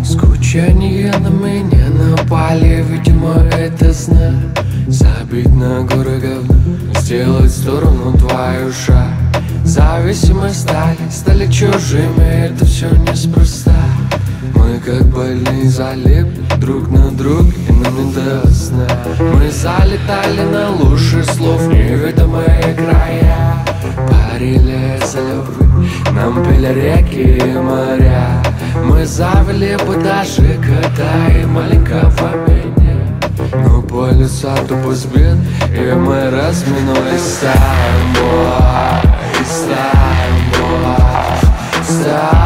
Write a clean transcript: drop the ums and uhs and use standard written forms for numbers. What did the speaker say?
Скучание на меня напали, видимо, это знак. Забить на горы говна, сделать в сторону твою шаг. Зависимы стали чужими, это все неспроста. Мы как больные залипли друг на друг, и нам не до сна. Мы залетали на лучших слов, неведомые края. Парили заливы, нам пели реки и моря. Мы завели бы даже кота и маленького меня. Но полюса тупо сбит, и мы разминулись с тобой, с тобой, с тобой.